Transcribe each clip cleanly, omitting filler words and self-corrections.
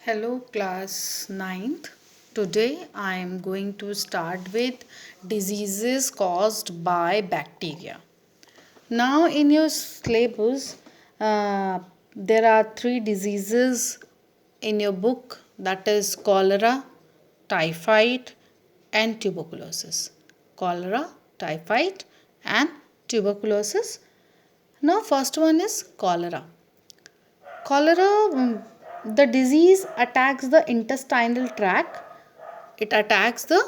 Hello, class ninth. Today I am going to start with diseases caused by bacteria. Now, in your syllabus, there are three diseases in your book, that is cholera, typhoid, and tuberculosis. Cholera, typhoid, and tuberculosis. Now, first one is cholera. Cholera, the disease attacks the intestinal tract. It attacks the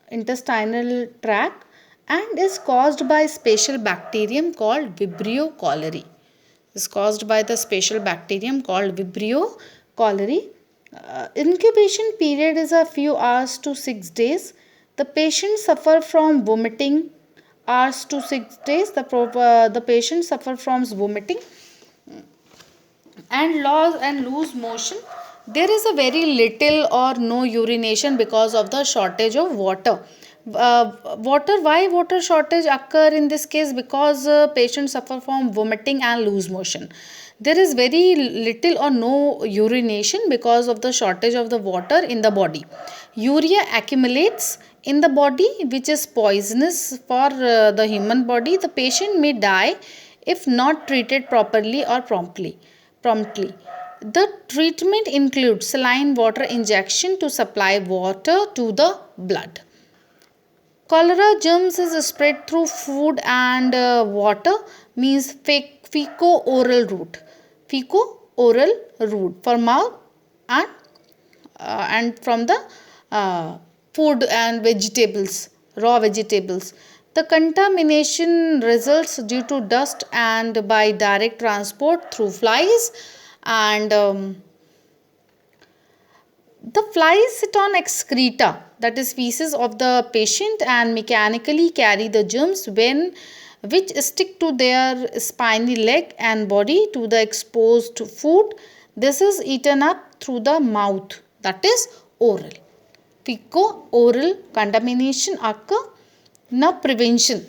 intestinal tract and is caused by special bacterium called Vibrio cholerae. Is caused by the special bacterium called Vibrio cholerae. Incubation period is a few hours to 6 days. The patient suffer from vomiting. Hours to 6 days. The patient suffer from vomiting and lose motion. There is a very little or no urination because of the shortage of water. Why water shortage occur in this case? Because patients suffer from vomiting and lose motion. There is very little or no urination because of the shortage of the water in the body. Urea accumulates in the body, which is poisonous for the human body. The patient may die if not treated properly or promptly. The treatment includes saline water injection to supply water to the blood. Cholera germs is spread through food and water, means feco-oral route. Feco-oral route for mouth and from the food and vegetables, raw vegetables. The contamination results due to dust and by direct transport through flies, and the flies sit on excreta, that is feces of the patient, and mechanically carry the germs which stick to their spiny leg and body to the exposed food. This is eaten up through the mouth, that is oral. Feco-oral contamination occur. Now prevention.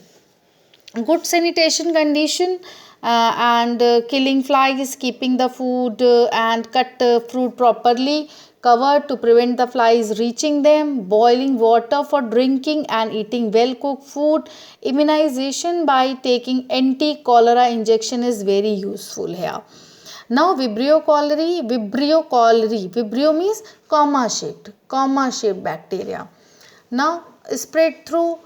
Good sanitation condition and killing flies, keeping the food and cut fruit properly covered to prevent the flies reaching them, boiling water for drinking and eating well cooked food. Immunization by taking anti-cholera injection is very useful here. Now Vibrio cholerae, Vibrio means comma shaped bacteria. Now spread through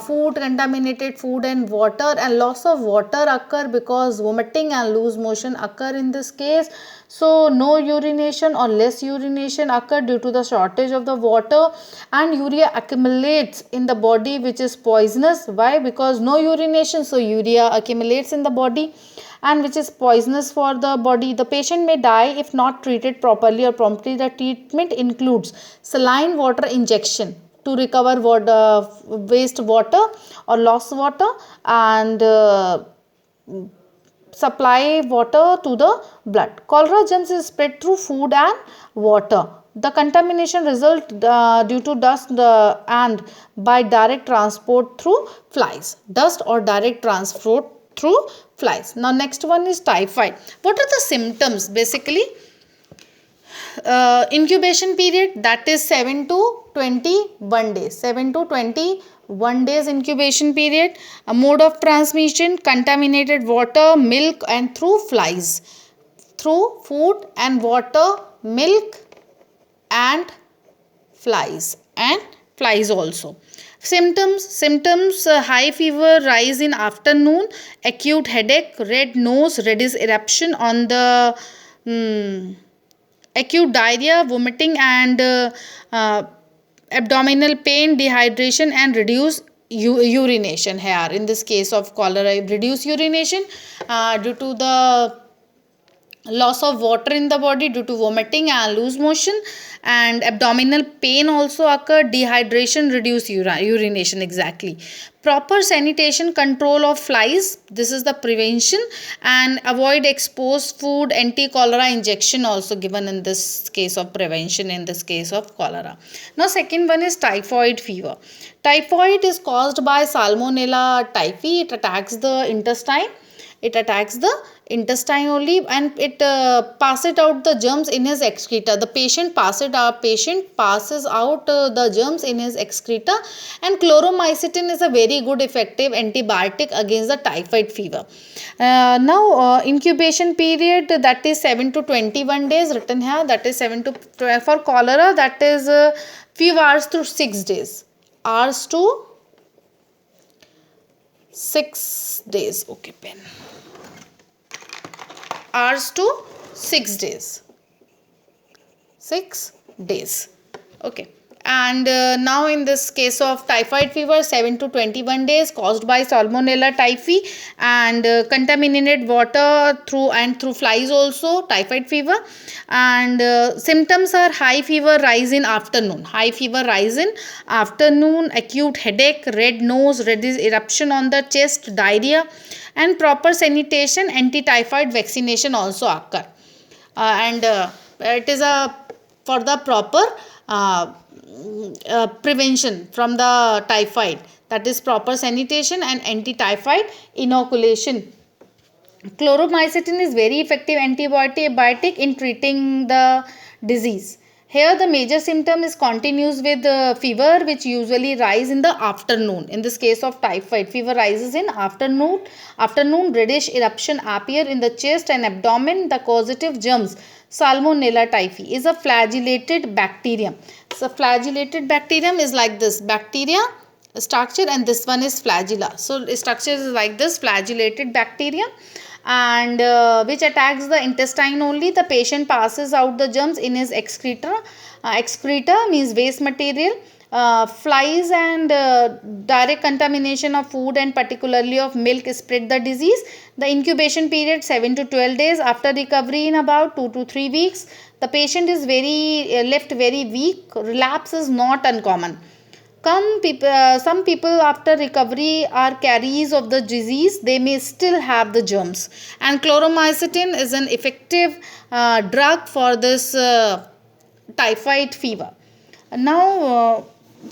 food, contaminated food and water, and loss of water occur because vomiting and loose motion occur in this case. So no urination or less urination occur due to the shortage of the water, and urea accumulates in the body, which is poisonous. Why? Because no urination, so urea accumulates in the body and which is poisonous for the body. The patient may die if not treated properly or promptly. The treatment includes saline water injection to recover waste water or lost water, and supply water to the blood. Cholera germs is spread through food and water. The contamination result due to dust and by direct transport through flies. Dust or direct transport through flies. Now next one is typhoid. What are the symptoms? Basically, incubation period, that is 7 to 21 days. 7 to 21 days incubation period. A mode of transmission: contaminated water, milk and through flies. Through food and water, milk and flies also. Symptoms: high fever, rise in afternoon, acute headache, red nose, reddish eruption on the acute diarrhea, vomiting and abdominal pain, dehydration and reduced urination. Here in this case of cholera, reduced urination due to the loss of water in the body due to vomiting and loose motion, and abdominal pain also occur, dehydration, reduce urination. Exactly. Proper sanitation, control of flies, this is the prevention, and avoid exposed food. Anti-cholera injection also given in this case of prevention, in this case of cholera. Now second one is typhoid fever. Typhoid is caused by Salmonella typhi. It attacks the intestine. It attacks the intestine only, and it passes out the germs in his excreta. The patient passes out the germs in his excreta. And chloromycetin is a very good effective antibiotic against the typhoid fever. Now incubation period, that is 7 to 21 days written here, that is 7 to 12. For cholera, that is few hours to 6 days, hours to 6 days. Okay, pen. Hours to 6 days. 6 days. Okay. And now in this case of typhoid fever, 7 to 21 days, caused by Salmonella typhi, and contaminated water through flies also, typhoid fever. And symptoms are high fever, rise in afternoon. High fever, rise in afternoon, acute headache, red nose, reddish eruption on the chest, diarrhea, and proper sanitation, anti-typhoid vaccination also occur. And it is for the proper prevention from the typhoid, that is proper sanitation and anti-typhoid inoculation. Chloromycetin is very effective antibiotic in treating the disease. Here the major symptom is continues with fever, which usually rise in the afternoon. In this case of typhoid, fever rises in afternoon. Reddish eruption appear in the chest and abdomen. The causative germs, Salmonella typhi, is a flagellated bacterium. So flagellated bacterium is like this bacteria structure, and this one is flagella. So structure is like this flagellated bacterium, and which attacks the intestine only. The patient passes out the germs in his excreta. Excreta means waste material. Flies and direct contamination of food and particularly of milk spread the disease. The incubation period 7 to 12 days. After recovery in about 2 to 3 weeks, the patient is left very weak. Relapse is not uncommon. Some people after recovery are carriers of the disease. They may still have the germs. And chloromycetin is an effective drug for this typhoid fever. Now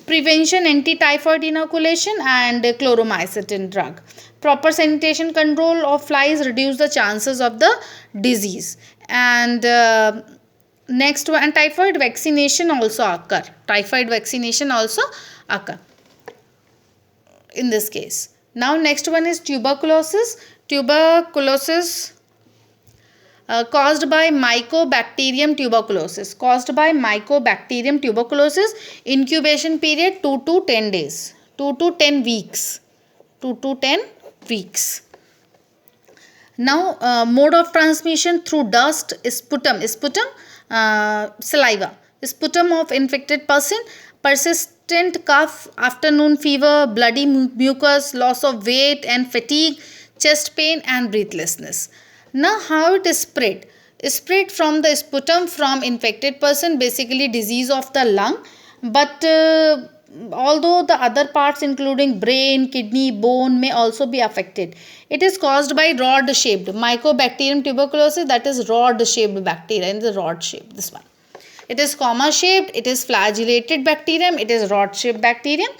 prevention, anti-typhoid inoculation and chloromycetin drug. Proper sanitation control of flies reduce the chances of the disease. And next one, typhoid vaccination also occur. Typhoid vaccination also occur in this case. Now next one is tuberculosis. Tuberculosis caused by Mycobacterium tuberculosis. Caused by Mycobacterium tuberculosis. Incubation period 2 to 10 days. 2 to 10 weeks. 2 to 10 weeks. Now mode of transmission through dust, sputum, saliva, sputum of infected person, persistent cough, afternoon fever, bloody mucus, loss of weight and fatigue, chest pain and breathlessness. Now how it is spread? Spread from the sputum from infected person, basically disease of the lung, but although the other parts including brain, kidney, bone may also be affected. It is caused by rod shaped Mycobacterium tuberculosis, that is rod shaped bacteria, in the rod shape, this one. It is comma shaped, it is flagellated bacterium, it is rod shaped bacterium.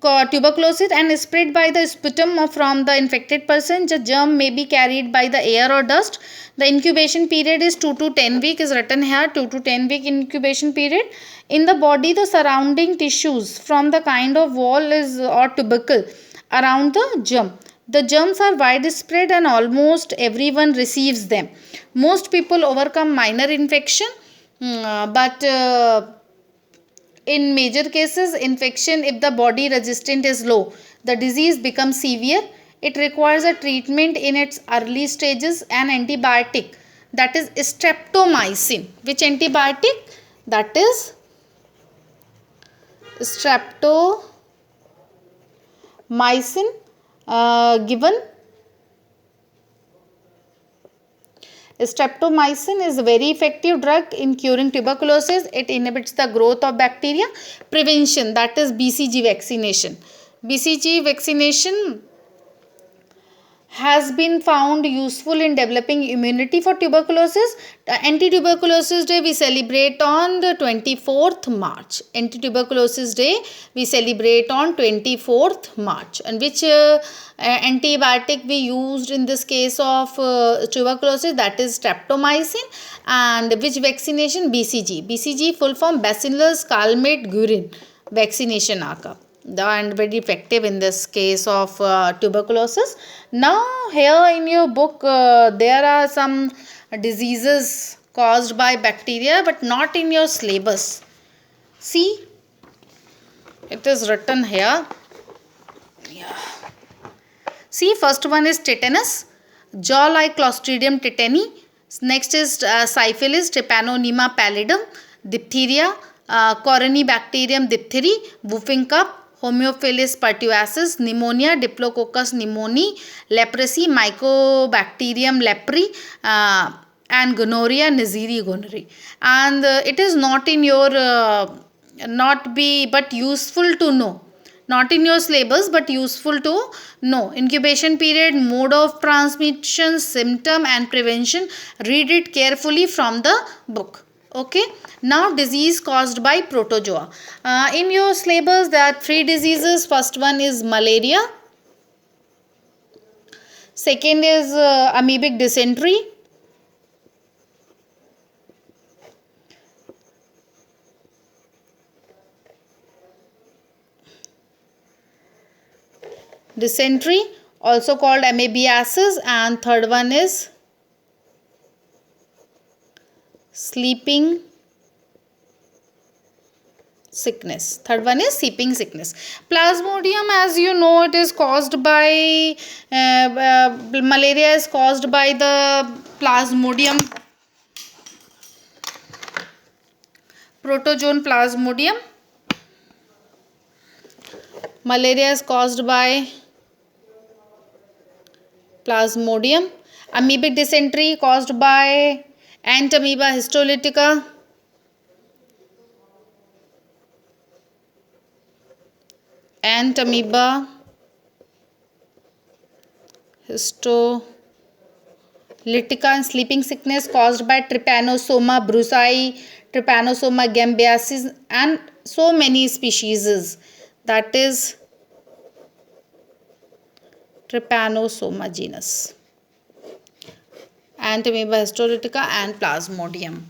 Tuberculosis and spread by the sputum from the infected person. The germ may be carried by the air or dust. The incubation period is 2 to 10 week is written here, 2 to 10 week incubation period. In the body, the surrounding tissues from the kind of wall is or tubercle around the germ. The germs are widespread and almost everyone receives them. Most people overcome minor infection, but in major cases, infection, if the body resistance is low, the disease becomes severe. It requires a treatment in its early stages, an antibiotic, that is streptomycin. Which antibiotic? That is streptomycin given. Streptomycin is a very effective drug in curing tuberculosis. It inhibits the growth of bacteria. Prevention, that is BCG vaccination. BCG vaccination has been found useful in developing immunity for tuberculosis. The Anti-Tuberculosis Day we celebrate on the 24th March. Anti-Tuberculosis Day we celebrate on 24th March. And which antibiotic we used in this case of tuberculosis, that is streptomycin. And which vaccination? BCG. BCG full form Bacillus calmette-guerin vaccination aaka, and very effective in this case of tuberculosis. Now here in your book there are some diseases caused by bacteria, but not in your syllabus. See, it is written here. Yeah. See, first one is tetanus, jaw-like Clostridium tetani. Next is syphilis, Treponema pallidum, diphtheria, Corynebacterium diphtheria, whooping cough, Homophilus pertussis, pneumonia, Diplococcus pneumoniae, leprosy, Mycobacterium leprae, and gonorrhea, Neisseria gonorrhoeae. And it is not in your, but useful to know. Not in your syllabus, but useful to know. Incubation period, mode of transmission, symptom and prevention. Read it carefully from the book. Okay. Now disease caused by protozoa. In your syllabus there are 3 diseases. First one is malaria. Second is amoebic dysentery. Dysentery, also called amoebiasis, and third one is sleeping sickness. Third one is sleeping sickness. Plasmodium, as you know, it is caused by malaria is caused by the Plasmodium, protozoan Plasmodium. Malaria is caused by Plasmodium. Amoebic dysentery caused by Entamoeba histolytica. Entamoeba histolytica. And sleeping sickness caused by Trypanosoma brucei, Trypanosoma gambiasis, and so many species. That is Trypanosoma genus, Entamoeba histolytica and Plasmodium.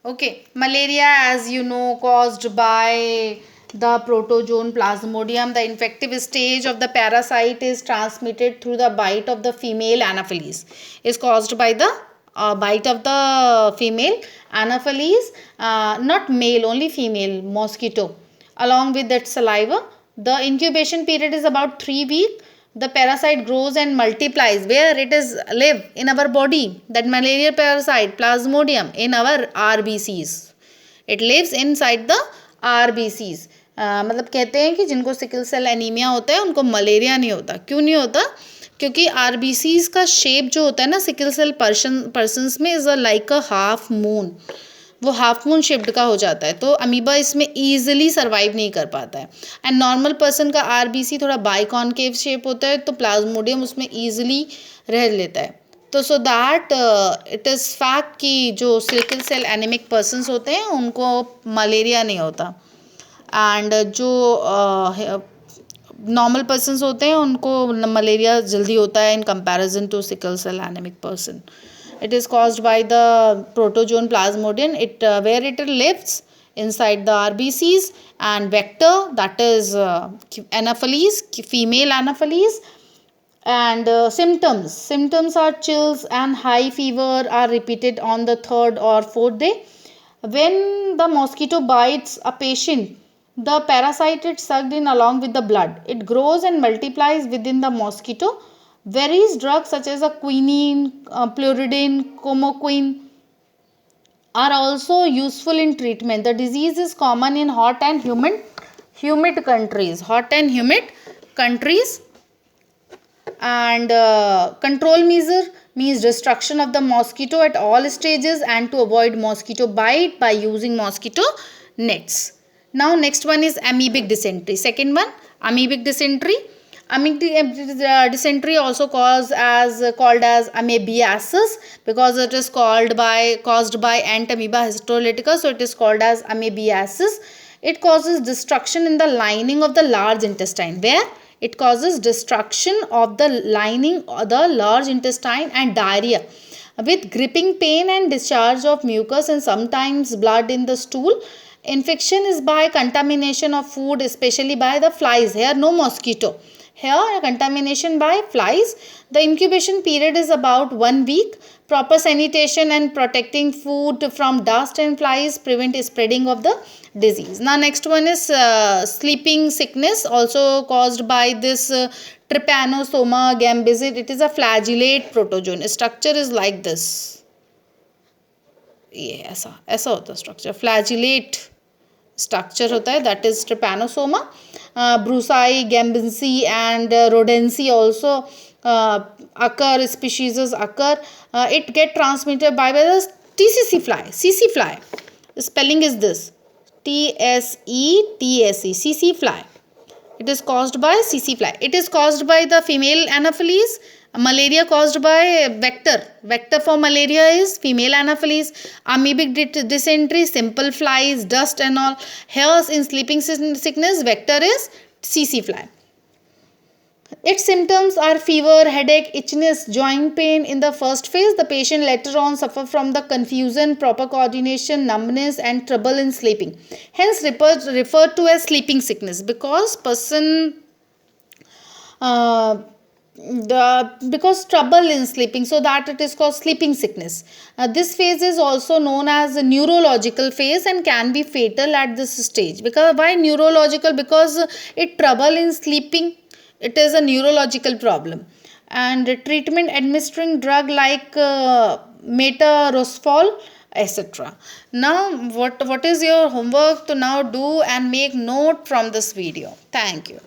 Okay, malaria, as you know, caused by the protozoan Plasmodium. The infective stage of the parasite is transmitted through the bite of the female Anopheles. Is caused by the bite of the female Anopheles, not male, only female mosquito. Along with that saliva, the incubation period is about 3 weeks. The parasite grows and multiplies. Where it is live? In our body. That malaria parasite, Plasmodium, in our RBCs. It lives inside the RBCs. मतलब कहते हैं कि जिनको sickle cell anaemia होता है उनको malaria नहीं होता. क्यों नहीं होता? क्योंकि RBCs का शेप जो होता है ना सिकल सेल पर्सन्स में is like a half moon. वो हाफ मून शेप्ड का हो जाता है, तो अमीबा इसमें ईजिली सर्वाइव नहीं कर पाता है. एंड नॉर्मल पर्सन का आरबीसी थोड़ा बाइकॉनकेव शेप होता है, तो प्लाज्मोडियम उसमें ईजिली रह लेता है. तो so that it is fact कि जो सिकल सेल एनीमिक पर्सन्स होते हैं उनको मलेरिया नहीं होता, एंड जो नॉर्मल पर्सन्स होते हैं उनको मलेरिया जल्दी होता है in comparison to sickle cell anemic person. It is caused by the protozoan Plasmodium. Where it lives inside the RBCs, and vector, that is Anopheles, female Anopheles. And symptoms are chills and high fever are repeated on the 3rd or 4th day. When the mosquito bites a patient, the parasite is sucked in along with the blood. It grows and multiplies within the mosquito. Various drugs such as quinine, pluridine, comoquine are also useful in treatment. The disease is common in hot and humid countries. Hot and humid countries. And control measure means destruction of the mosquito at all stages and to avoid mosquito bite by using mosquito nets. Now next one is amoebic dysentery. Second one, amoebic dysentery. Dysentery also called as amoebiasis, because it is caused by ant amoeba histolytica, so it is called as amoebiasis. It causes destruction in the lining of the large intestine, where it causes destruction of the lining of the large intestine, and diarrhea with gripping pain and discharge of mucus and sometimes blood in the stool. Infection is by contamination of food, especially by the flies. Here no mosquito. Here contamination by flies. The incubation period is about 1 week. Proper sanitation and protecting food from dust and flies prevent spreading of the disease. Now next one is sleeping sickness, also caused by this Trypanosoma gambisit. It is a flagellate protozoan. Structure is like this. ये ऐसा होता है structure, flagellate structure होता है, that is trypanosoma. Brucei, gambiense and rhodesiense also occur, species occur. It get transmitted by the TCC fly. CC fly, spelling is this, TSETSE, CC fly. It is caused by CC fly. It is caused by the female Anopheles. Malaria caused by vector for malaria is female Anopheles. Amoebic dysentery, simple flies, dust and all. Hairs in sleeping sickness, vector is CC fly. Its symptoms are fever, headache, itchiness, joint pain in the first phase. The patient later on suffer from the confusion, proper coordination, numbness and trouble in sleeping. Hence referred to as sleeping sickness, because because trouble in sleeping, so that it is called sleeping sickness. This phase is also known as a neurological phase and can be fatal at this stage. Because why neurological? Because it trouble in sleeping. It is a neurological problem. And treatment, administering drug like metazolol, etc. Now what is your homework to now do and make note from this video? Thank you.